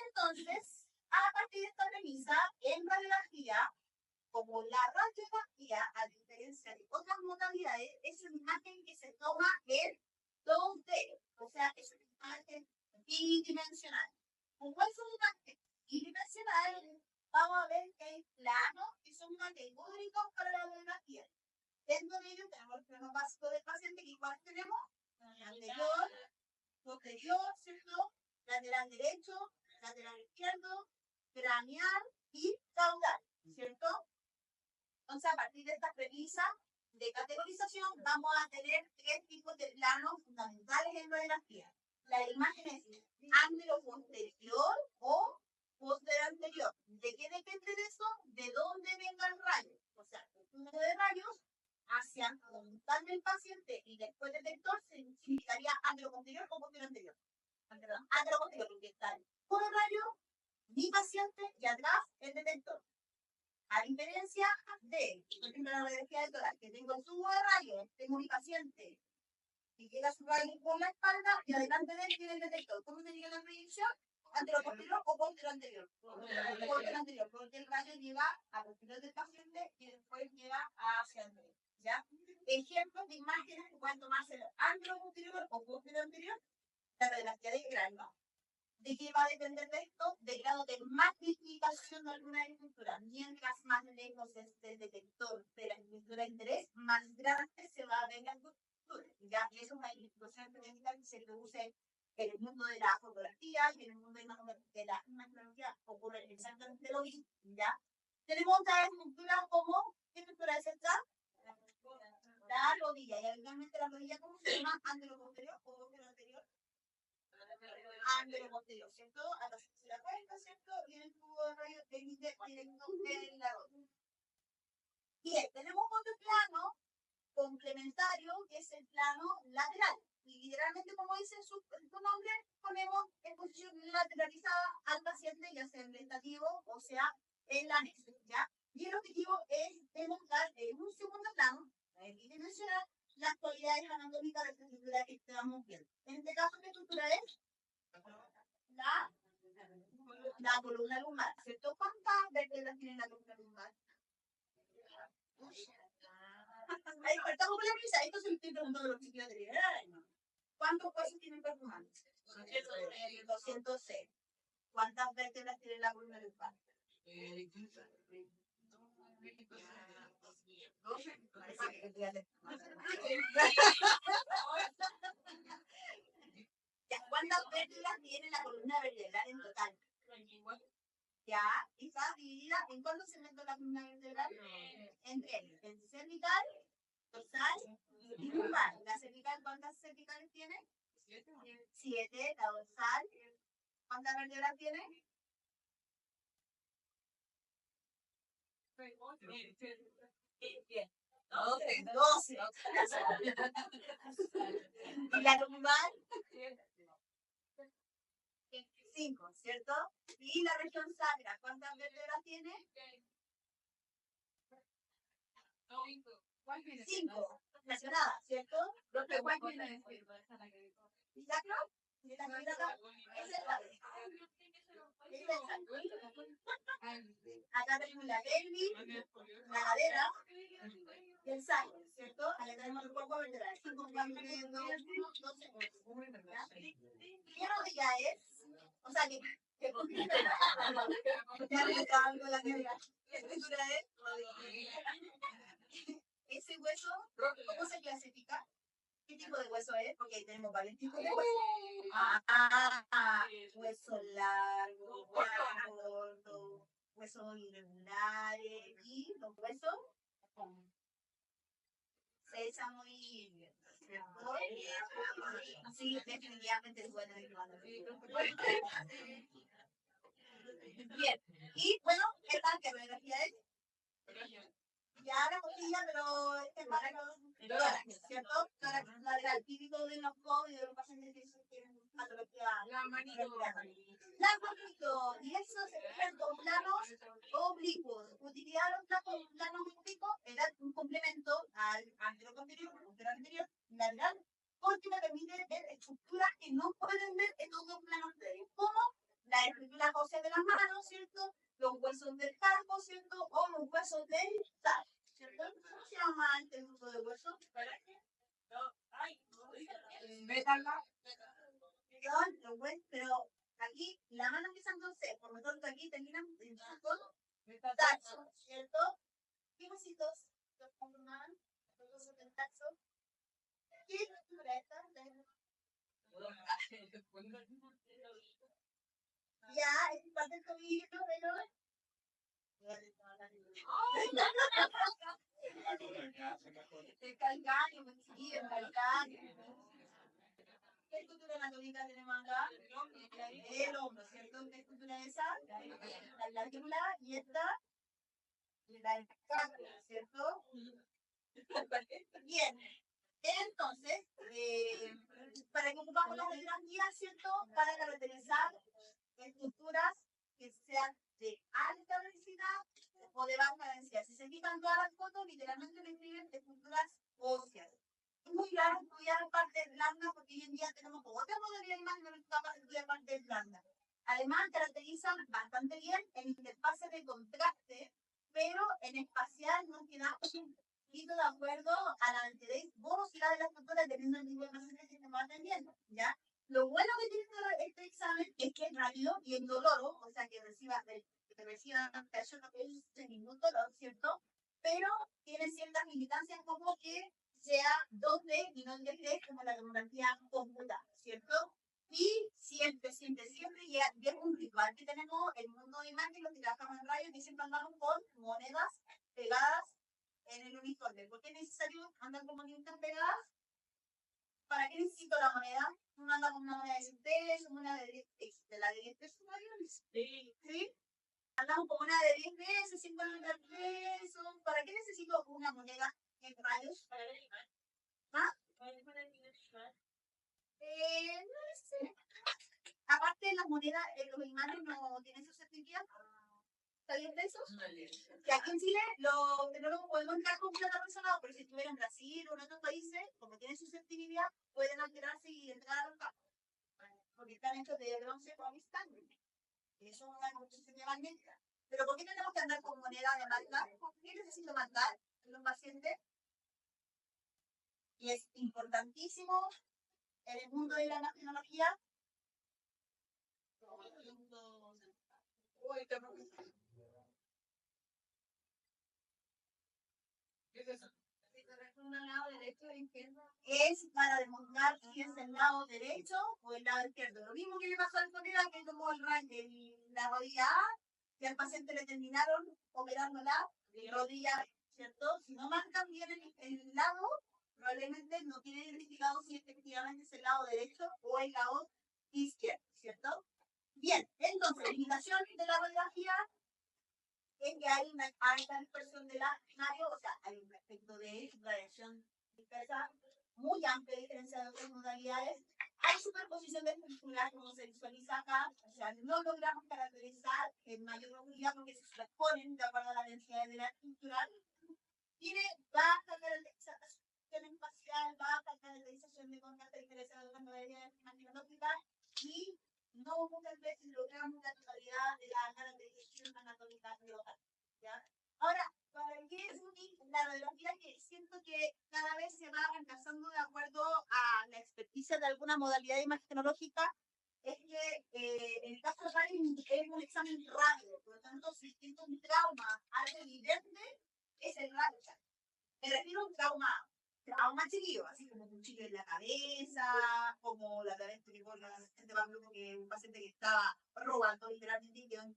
entonces, a partir de esta premisa, en radiografía, como la radiografía, a diferencia de otras modalidades, es una imagen que se toma en 2D, o sea, es una imagen bidimensional. Como es una imagen bidimensional, vamos a ver que hay planos que son categóricos para la radiografía. Dentro de ellos tenemos el plano básico del paciente, que igual tenemos el anterior, posterior, ¿cierto? Lateral derecho, lateral izquierdo, craneal y caudal, ¿cierto? Entonces, a partir de esta premisa de categorización, vamos a tener tres tipos de planos fundamentales en radiografía. La imagen es anteroposterior o posterior anterior. ¿De qué depende de eso? De dónde venga el rayo. O sea, el flujo de rayos hacia la frontal del paciente y después del detector significaría anteroposterior o posterior anterior. Anteroposterior, porque está el puro rayo, mi paciente y atrás el detector. A diferencia de, por ejemplo, la radiografía del tórax, que tengo el tubo de rayos, tengo mi paciente y llega su rayo por la espalda y adelante de él tiene el detector. ¿Cómo se llega la proyección? Anteroposterior o posterior anterior. Posterior anterior, porque el rayo llega a posterior del paciente y después llega hacia el medio. ¿Ya? Ejemplos de imágenes que pueden tomarse anteroposterior o posterior anterior, la radiografía de grano. ¿De qué va a depender de esto? Del grado de magnificación de alguna estructura. Mientras más lejos esté el detector de la estructura de interés, más grande se va a ver la estructura. ¿Ya? Y eso es una investigación técnica que se produce en el mundo de la fotografía y en el mundo de la imagenología ocurre exactamente lo mismo. ¿Ya? Tenemos otras estructuras como, ¿qué estructura es esta? La rodilla. Y habitualmente la rodilla, ¿cómo se llama? Anteroposterior o posterior anterior. Anteroposterior, ¿cierto? A la tercera cuenta, ¿cierto? Y el tubo de rayo emite directo en la rodilla. Bien, tenemos otro plano complementario que es el plano lateral. Y literalmente, como dice su nombre, ponemos en posición lateralizada al paciente, ya sea en el estativo o sea en la anexo, ¿ya? Y el objetivo es demostrar en un segundo plano, bidimensional, las cualidades anatómicas de esta estructura que estamos viendo. En este caso, ¿qué estructura es? La columna lumbar, ¿cierto? ¿Cuántas vértebras tiene la columna lumbar? Ahí partamos con la prisa. Esto se lo estoy preguntando a los chicos de liberar. ¿Cuántos huesos tiene el cuerpo humano? 206. ¿Cuántas vértebras tiene la columna lumbar? ¿Cuántas vértebras tiene la columna vertebral en total? Ya, está dividida en cuántos segmentos la columna vertebral? En cervical, dorsal y lumbar. ¿La cervical cuántas cervicales tiene? 7. La dorsal, ¿cuántas vértebras tiene? 12. ¿Y la lumbar? 5, ¿cierto? ¿Y la región sacra cuántas vértebras tiene? 5. Relacionadas, ¿cierto? ¿Y sacro? ¿Y la sacro? Es el sacro. Acá tenemos la pelvis, la cadera y el sacro, ¿cierto? Acá tenemos el cuerpo vertebral. 5, 4, 3, 2, 1, 12. ¿Qué rodilla es? O sea, ¿qué estructura es? Ese hueso, ¿cómo se clasifica? ¿Qué tipo de hueso es? Porque tenemos varios tipos de hueso. Hueso largo, corto, huesos irregulares y los huesos sésamo y ¿cierto? Sí, definitivamente es bueno. Bien, y bueno, ¿qué tal? ¿Qué radiografía es? Ya la costilla, pero este para el tórax, ¿cierto? Tórax lateral, típico de los COVID y de los pacientes que tienen patología. La manito. Y eso se fijan con planos oblicuos. Utilidad de los planos oblicuos era un complemento al anteroposterior, posterior anterior, lateral, porque me permite ver estructuras que no pueden ver en otros planos previos, como la estructura ósea de las manos, ¿cierto? Los huesos del carpo, ¿cierto? O los huesos del tallo, ¿cierto? ¿Cómo se llama este grupo de huesos? Pero aquí la mano empieza con C, por lo tanto aquí terminan con taxo, ¿cierto? ¿Qué huesitos los conforman? Los huesos del taxo. ¿Qué estructura esta? Ya, es parte del tobillo, pero... El calcáneo, sí, el calcáneo. ¿Qué estructura anatómica tenemos acá? El hombro, ¿cierto? ¿Qué estructura es esa? La glándula y esta, la escápula, ¿cierto? Bien. Entonces, para que ocupamos las radiografías, ¿cierto? Para caracterizar estructuras que sean de alta densidad o de baja densidad. Si se quitan todas las fotos, literalmente describen estructuras óseas. Es muy raro estudiar partes blandas porque hoy en día tenemos como otra modalidad de imagen que capaz de estudiar partes blandas. Además, caracterizan bastante bien en interfaces de contraste, pero en espacial no quedamos un poquito de acuerdo a la porosidad de la estructura dependiendo del tipo de paciente que estemos atendiendo, ¿ya? Lo bueno que tiene este examen es que es rápido y indoloro, o sea, que reciba sin ningún dolor, ¿cierto? Pero tiene ciertas limitancias como que sea 2D y no 3D como la tomografía computada, ¿cierto? Y siempre, y es un ritual que tenemos el mundo de imagen, los que trabajamos en radio, que siempre andamos con monedas pegadas en el uniforme. ¿Por qué es necesario andar con monedas pegadas? ¿Para qué necesito la moneda? Uno anda con una moneda de 100 pesos, una de 10 pesos. ¿De la de 10 pesos, Mario? Sí. ¿Sí? Andamos con una de 10 pesos, 50 pesos. ¿Para qué necesito una moneda en rayos? Para el animal. ¿Ah? Para el animal. No sé. Aparte, las monedas, los imanes no tienen susceptibilidad. ¿Sabían de eso? Que aquí en Chile los tecnólogos podemos entrar con plata personal, pero si estuviera en Brasil o en otros países, como tienen susceptibilidad, pueden alterarse y entrar a los campos. Porque están hechos de bronce o amistad. Y eso es una construcción de magnética. Pero ¿por qué tenemos que andar con moneda de marca? ¿Por qué necesito mandar a los pacientes? Y es importantísimo en el mundo de la tecnología. ¿Qué es eso? Es para demostrar si es el lado derecho o el lado izquierdo. Lo mismo que le pasó al colega que tomó la rodilla A, que al paciente le terminaron operando la rodilla, ¿cierto? Si no marcan bien el lado, probablemente no tiene identificado si efectivamente es el lado derecho o el lado izquierdo, ¿cierto? Bien, entonces, limitación de la radiografía es que hay una alta dispersión de la escenario, o sea, hay un efecto de radiación dispersa muy amplia diferencia de otras modalidades. Hay superposición de estructuras, como se visualiza acá, o sea, no logramos caracterizar en mayor profundidad porque se superponen de acuerdo a la densidad de la estructura. Tiene baja caracterización espacial, baja caracterización de contraste diferencia de otras modalidades imaginológicas y no muchas veces logramos la totalidad de la caracterización anatómica global. ¿Ya? Ahora, ¿para qué es útil la radiografía? Que siento que cada vez se va reemplazando de acuerdo a la experticia de alguna modalidad imagenológica. Es que en el caso de radio es un examen radio, por lo tanto, si siento un trauma algo evidente, es el radio. Me refiero a un trauma chiquillo, así como un cuchillo en la cabeza, como la vez que con la gente más loco que un paciente que estaba robando literalmente y quedó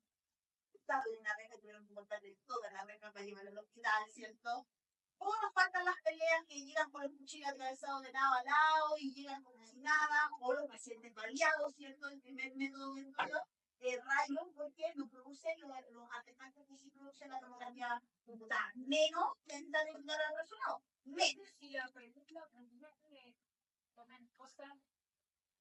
estado en una reja, tuvieron que cortarle toda la reja para llevarlo al hospital, ¿cierto? O nos faltan las peleas que llegan con el cuchillo atravesado de lado a lado y llegan como si nada, o los pacientes baleados, ¿cierto? El primer método de estudio rayos, porque no produce los artefactos que sí produce la tomografía computada, menos lenta de ayudar al resultado, menos. Si por ejemplo, toman cosas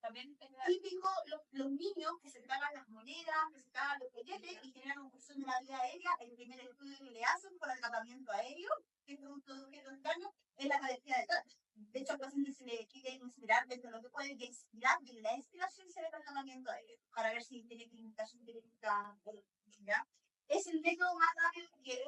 también típico los niños que se tragan las monedas, que se tragan los billetes y generan un curso de la vía aérea. El primer estudio que le hacen por el tratamiento aéreo, que es producto de objetos extraños, es la carestía de touch. De hecho, al paciente se le quiere inspirar dentro de lo que puede, que inspirar de la inspiración se ve el tratamiento aéreo, para ver si tiene clínica, ¿ya? Es el método más rápido que es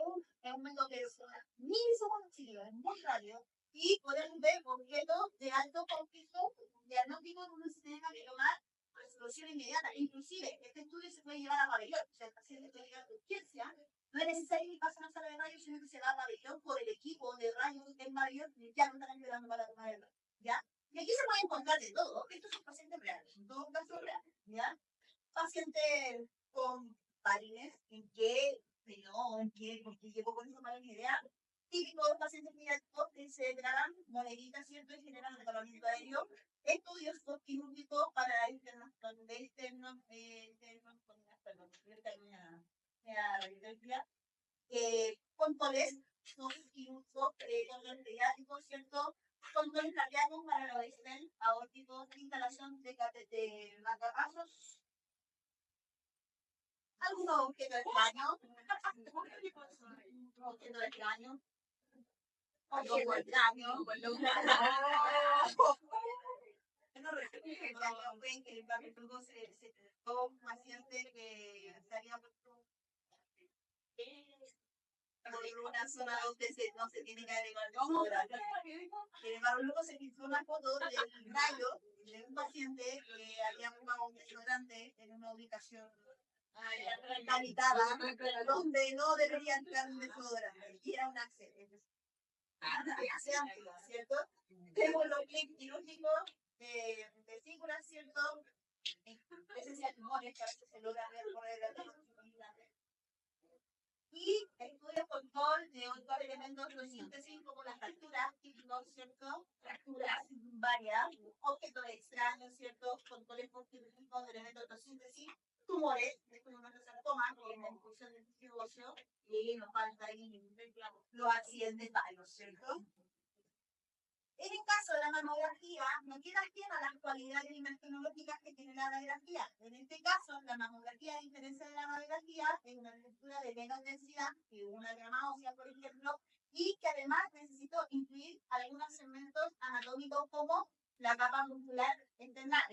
un método que es milisegundos, es muy rápido. Y podemos ver objetos de alto conflicto diagnóstico donde se tenga que tomar resolución inmediata. Inclusive, este estudio se puede llevar a pabellón. O sea, el paciente puede llevar a urgencia. No es necesario que pase a una sala de rayos, sino que se va a pabellón por el equipo de rayos del pabellón, ya no están ayudando para tomar el rayo. ¿Ya? Y aquí se puede encontrar de todo. Estos son pacientes reales, en todo caso reales, ¿ya? Pacientes con parines, ¿en qué? Pero, ¿en qué? Porque llegó con esa mala idea. Típicos pacientes pediátricos que se tragan moneditas, ¿cierto? Y generan acabamiento aéreo. Estudios quirúrgicos para la internación de externos, perdón, controles quirúrgicos, controles pediátricos, ¿cierto? Controles cardíacos para los estén aórticos, instalación de marcapasos, algunos objetos extraños, objetos extraños, objetos extraños, pueden que el papel se trató un paciente que se había puesto por una zona donde no se tiene que agregar desodorante. Sin embargo, luego se filtró una foto del rayo de un paciente que había fumado un desodorante en una ubicación habitada donde no debería entrar un desodorante y era un accidente. ¿Cierto? Tenemos los clips quirúrgicos de vesículas, ¿cierto? Presencia de tumores que a veces se logra ver por el y estudios control de otros elementos de síntesis como las fracturas, típicos, ¿cierto? Fracturas varias, objetos extraños, ¿cierto? Controles quirúrgicos de elementos de síntesis, tumores, después de nuestro sarcoma, que es la incursión del tejido óseo, y nos falta ahí los accidentes varios, ¿cierto? En el caso de la mamografía, no queda ajena a las cualidades imagenológicas que tiene la radiografía. En este caso, la mamografía, a diferencia de la radiografía, es una lectura de menos densidad que una grama ósea, por ejemplo, y que además necesito incluir algunos segmentos anatómicos como la capa muscular interna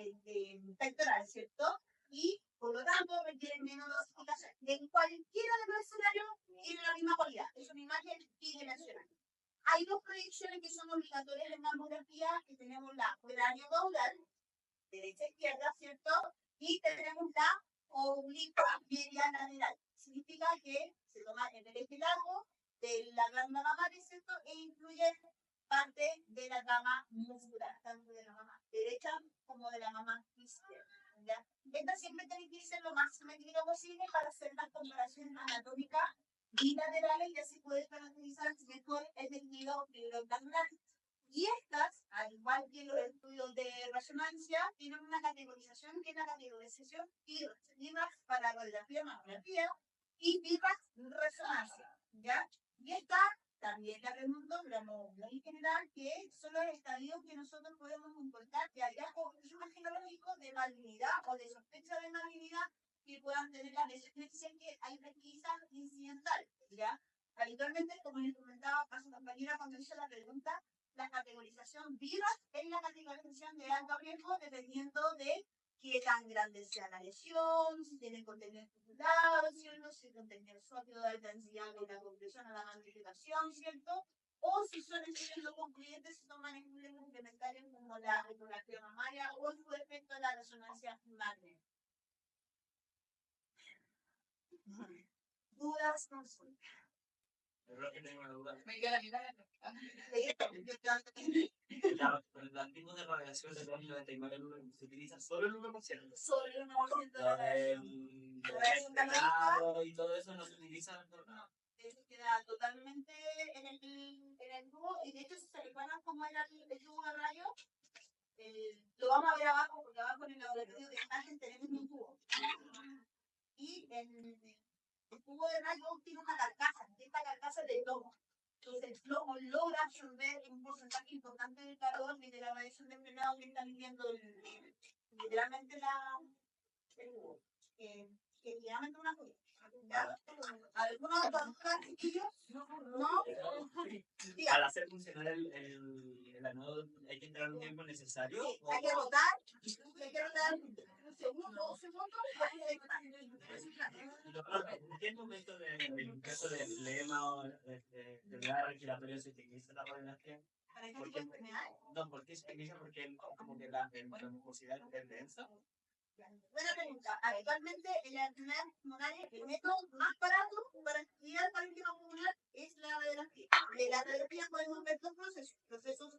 pectoral, ¿cierto? Y, por lo tanto, requieren menos dosificación. De cualquiera de los escenarios tiene la misma cualidad. Es una imagen bidimensional. Hay dos proyecciones que son obligatorias en mamografía, que tenemos la cráneo-caudal, derecha e izquierda, ¿cierto? Y tenemos la oblicua media lateral. Significa que se toma el eje largo de la glándula mamaria, ¿cierto? E incluye parte de la rama muscular, tanto de la mama derecha como de la mama izquierda. ¿Ya? Esta siempre tiene que ser lo más simétrica posible para hacer las comparaciones anatómicas bilaterales y así poder caracterizar mejor el tejido glandular. Y estas, al igual que los estudios de resonancia, tienen una categorización que es la categorización BIRAX. BIRAX para radiografía, mamografía y BIRAX resonancia. ¿Ya? Y esta también la pregunto, hablamos muy general, que son los estadios que nosotros podemos encontrar de hallazgo imagenológico de malignidad o de sospecha de malignidad que puedan tener la resistencia que hay pesquisas incidentales, ¿ya? Habitualmente, como les comentaba a su compañera cuando hizo la pregunta, la categorización VIRAS es la categorización de alto riesgo dependiendo de qué tan grande sea la lesión, si tiene contenido titular, ¿cierto? Si contenido sólido de alta densidad de la compresión a la magnificación, ¿cierto? O si son estudios concluyentes, si son manejos complementarios como la ecografía mamaria o su efecto de la resonancia magnética. Dudas, consultas. Tengo una duda. Me queda la mirada. Los tipos de radiación de 99 se utiliza solo el 1%. Solo el 1% de la radiación y todo eso no se utiliza. No. Eso queda totalmente en el tubo, y de hecho, si se recuerdan cómo era el tubo de rayos, lo vamos a ver abajo, porque abajo en el laboratorio de imagen tenemos un tubo. Y el tubo de rayos tiene una carcasa, esta carcasa es de plomo. Entonces el plomo logra absorber un porcentaje importante del calor y de la radiación de enfriado que está viviendo literalmente el tubo. Que literalmente una cosa. ¿Alguna otra duda, chiquillos? ¿No? Al hacer funcionar el anodo, ¿hay que entrar un tiempo necesario? Sí, hay que rotar un segundo, 2 segundos, ¿En qué momento del caso de flema o de enfermedad respiratoria se utiliza la radiografía? ¿Para qué tipo de enfermedades? No, ¿por qué se utiliza? Porque como que la mucosidad es densa. Buena pregunta. Actualmente en la enfermedad pulmonar el método más barato para estudiar parénquima pulmonar es la radiografía. De la radiografía podemos ver dos procesos. Procesos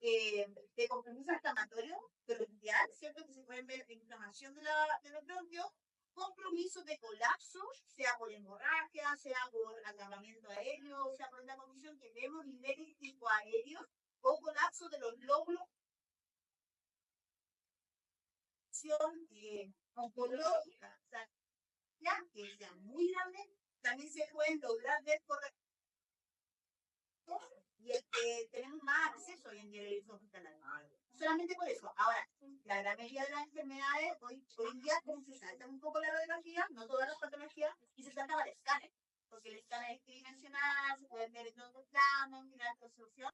de compromiso inflamatorio bronquial, ¿cierto? Que se pueden ver inflamación de los bronquios, compromiso de colapso, sea por hemorragia, sea por acabamiento aéreo, sea por una condición que vemos niveles tipo aéreos, o colapso de los lóbulos oncológica, o sea, ya que sea muy grande, también se pueden lograr ver por y el que tenemos más acceso hoy en día al hospitalario. Solamente por eso. Ahora, la gran mayoría de las enfermedades hoy en día como se salta un poco la radiología, no todas las patologías, y se salta al escáner, porque el escáner es tridimensional, se pueden ver en todos los planos, mirar la resolución.